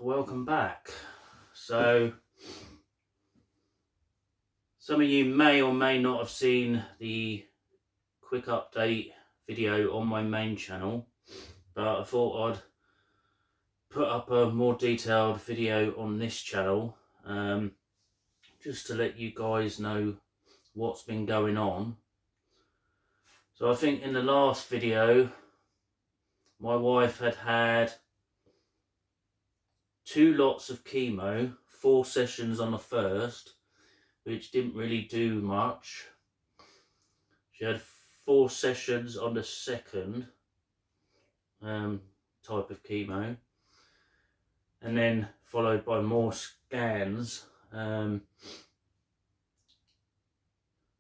welcome back. So some of you may or may not have seen the quick update video on my main channel, but I thought I'd put up a more detailed video on this channel, just to let you guys know what's been going on. So I think in the last video my wife had 2 lots of chemo, 4 sessions on the first, which didn't really do much. She had 4 sessions on the second type of chemo, and then followed by more scans.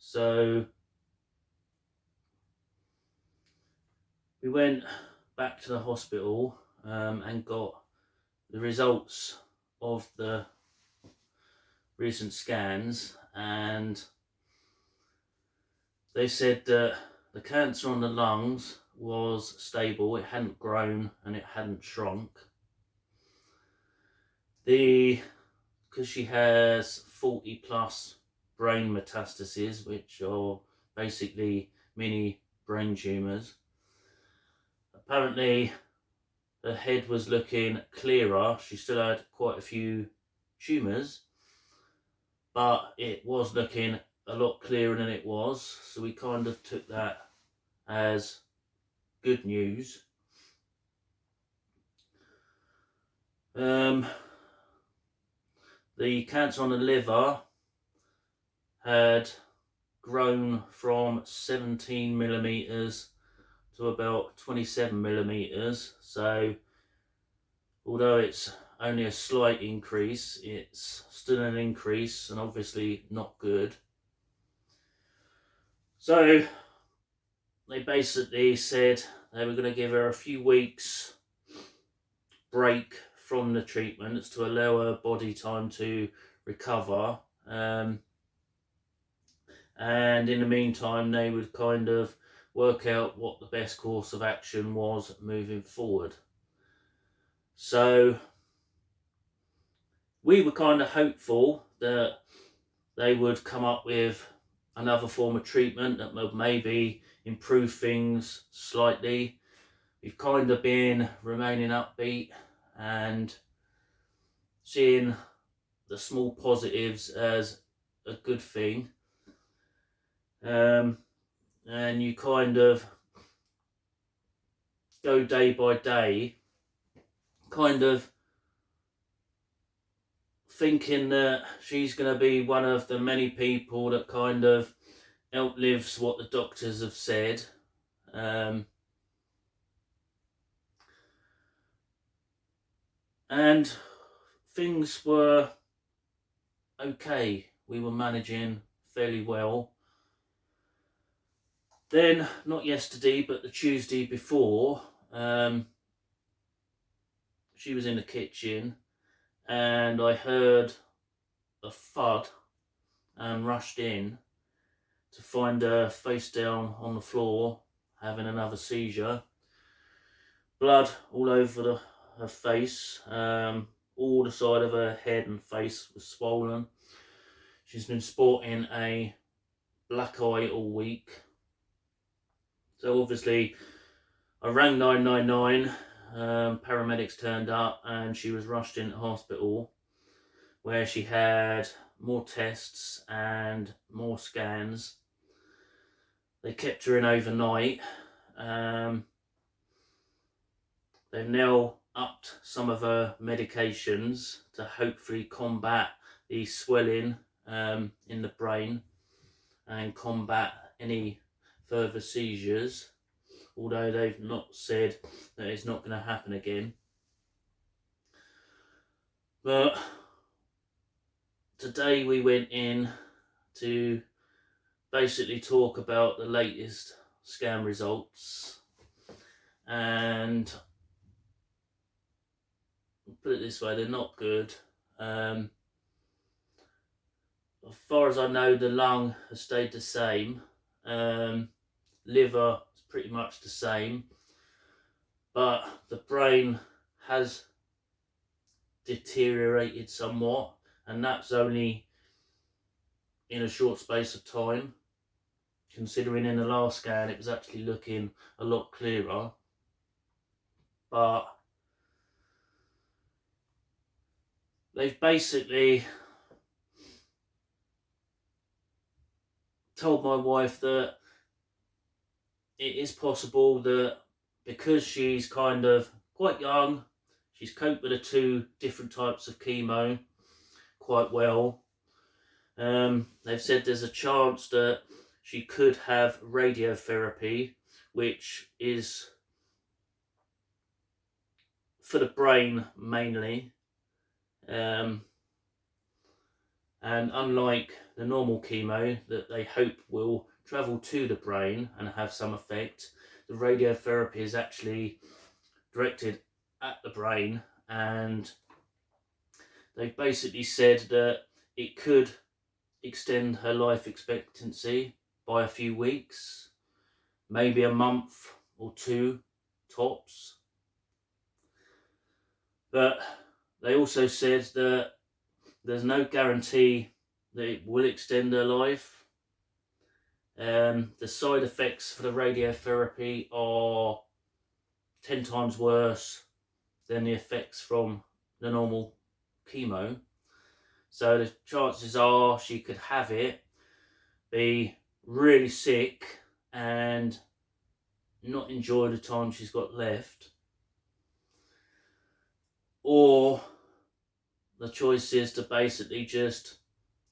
So we went back to the hospital and got the results of the recent scans, and they said that the cancer on the lungs was stable. It hadn't grown and it hadn't shrunk. Because she has 40 plus brain metastases, which are basically mini brain tumours. Apparently her head was looking clearer. She still had quite a few tumours, but it was looking a lot clearer than it was, so we kind of took that as good news. The cancer on the liver had grown from 17 millimeters to about 27 millimeters, so although it's only a slight increase, it's still an increase and obviously not good. So they basically said they were going to give her a few weeks break from the treatments to allow her body time to recover, and in the meantime they would kind of work out what the best course of action was moving forward. So we were kind of hopeful that they would come up with another form of treatment that would maybe improve things slightly. We've kind of been remaining upbeat and seeing the small positives as a good thing. And you kind of go day by day, kind of thinking that she's going to be one of the many people that kind of outlives what the doctors have said. And things were okay. We were managing fairly well. Then, not yesterday, but the Tuesday before, she was in the kitchen and I heard a thud and rushed in to find her face down on the floor having another seizure. Blood all over her face, all the side of her head and face was swollen. She's been sporting a black eye all week. So obviously I rang 999, paramedics turned up and she was rushed into hospital, where she had more tests and more scans. They kept her in overnight. They've now upped some of her medications to hopefully combat the swelling in the brain and combat any further seizures, although they've not said that it's not going to happen again. But today we went in to basically talk about the latest scan results, and put it this way, they're not good. As far as I know, the lung has stayed the same. Liver is pretty much the same, but the brain has deteriorated somewhat, and that's only in a short space of time, considering in the last scan it was actually looking a lot clearer. But they've basically told my wife that it is possible that because she's kind of quite young, she's coped with the 2 different types of chemo quite well. They've said there's a chance that she could have radiotherapy, which is for the brain mainly. And unlike the normal chemo that they hope will travel to the brain and have some effect, the radiotherapy is actually directed at the brain, and they've basically said that it could extend her life expectancy by a few weeks, maybe a month or 2 tops. But they also said that there's no guarantee that it will extend her life. The side effects for the radiotherapy are 10 times worse than the effects from the normal chemo. So the chances are she could have it, be really sick, and not enjoy the time she's got left. Or the choice is to basically just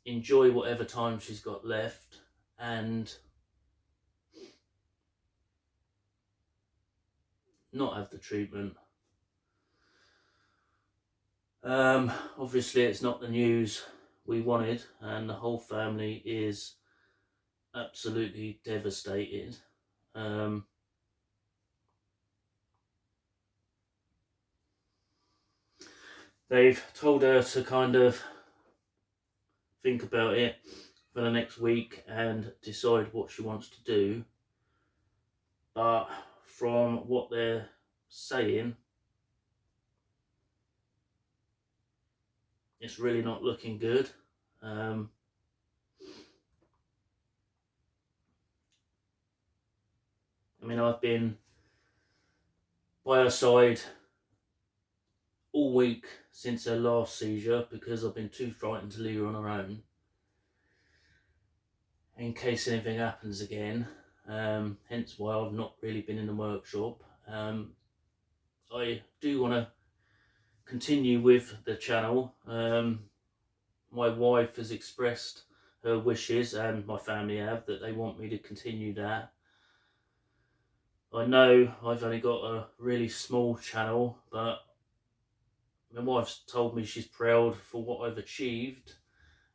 enjoy whatever time she's got left and not have the treatment. Obviously it's not the news we wanted, and the whole family is absolutely devastated. They've told her to kind of think about it for the next week and decide what she wants to do. But from what they're saying, it's really not looking good. I mean, I've been by her side all week since her last seizure because I've been too frightened to leave her on her own in case anything happens again. Hence why I've not really been in the workshop. I do want to continue with the channel. My wife has expressed her wishes, and my family have, that they want me to continue that. I know I've only got a really small channel, but my wife's told me she's proud for what I've achieved,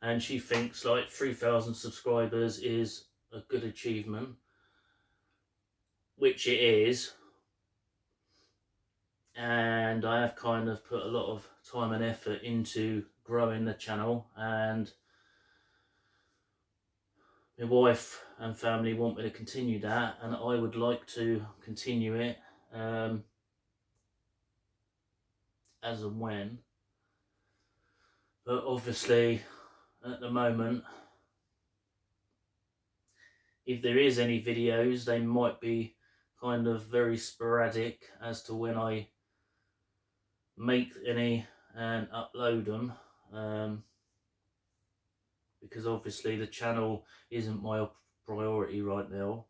and she thinks like 3,000 subscribers is a good achievement, which it is. And I have kind of put a lot of time and effort into growing the channel, and my wife and family want me to continue that, and I would like to continue it as and when. But obviously at the moment, if there is any videos, they might be kind of very sporadic as to when I make any and upload them, because obviously the channel isn't my priority right now.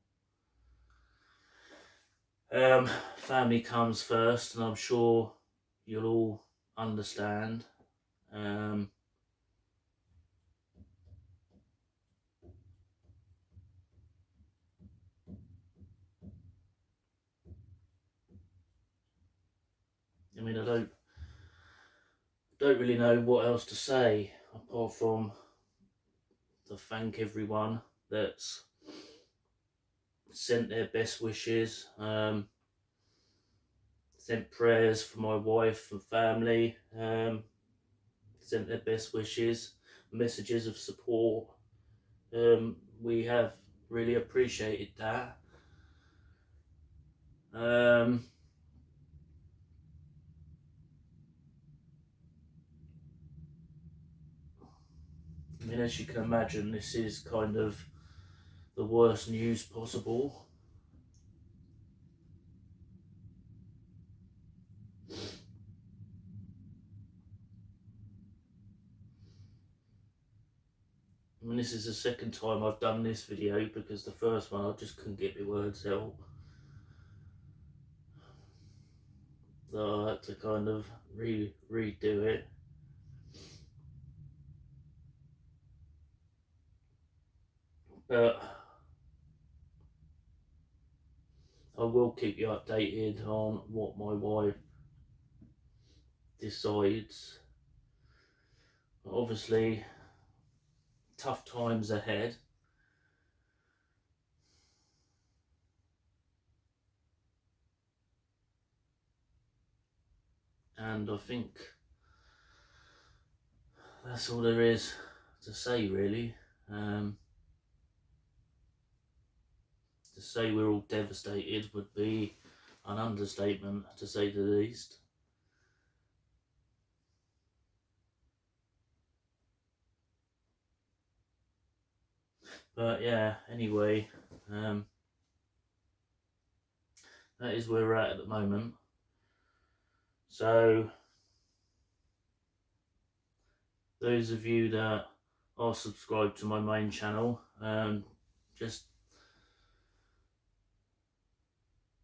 Family comes first, and I'm sure you'll all understand. I mean, I don't really know what else to say apart from to thank everyone that's sent their best wishes, sent prayers for my wife and family, sent their best wishes, messages of support. We have really appreciated that. mean, as you can imagine, this is kind of the worst news possible. I mean, this is the second time I've done this video, because the first one I just couldn't get my words out. So I had to kind of redo it. But I will keep you updated on what my wife decides. Obviously, tough times ahead. And I think that's all there is to say, really. To say we're all devastated would be an understatement, to say the least. But yeah, anyway, that is where we're at the moment. So those of you that are subscribed to my main channel, just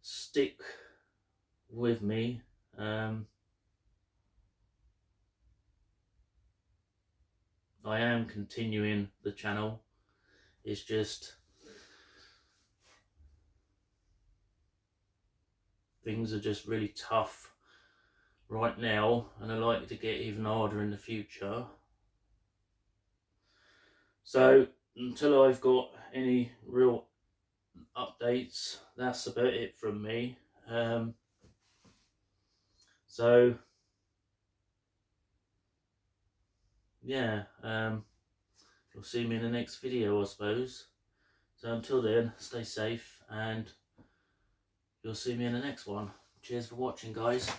stick with me. I am continuing the channel. It's just things are just really tough right now, and are likely to get even harder in the future. So until I've got any real updates, that's about it from me. So yeah, you'll see me in the next video, I suppose. So until then, stay safe, and you'll see me in the next one. Cheers for watching, guys.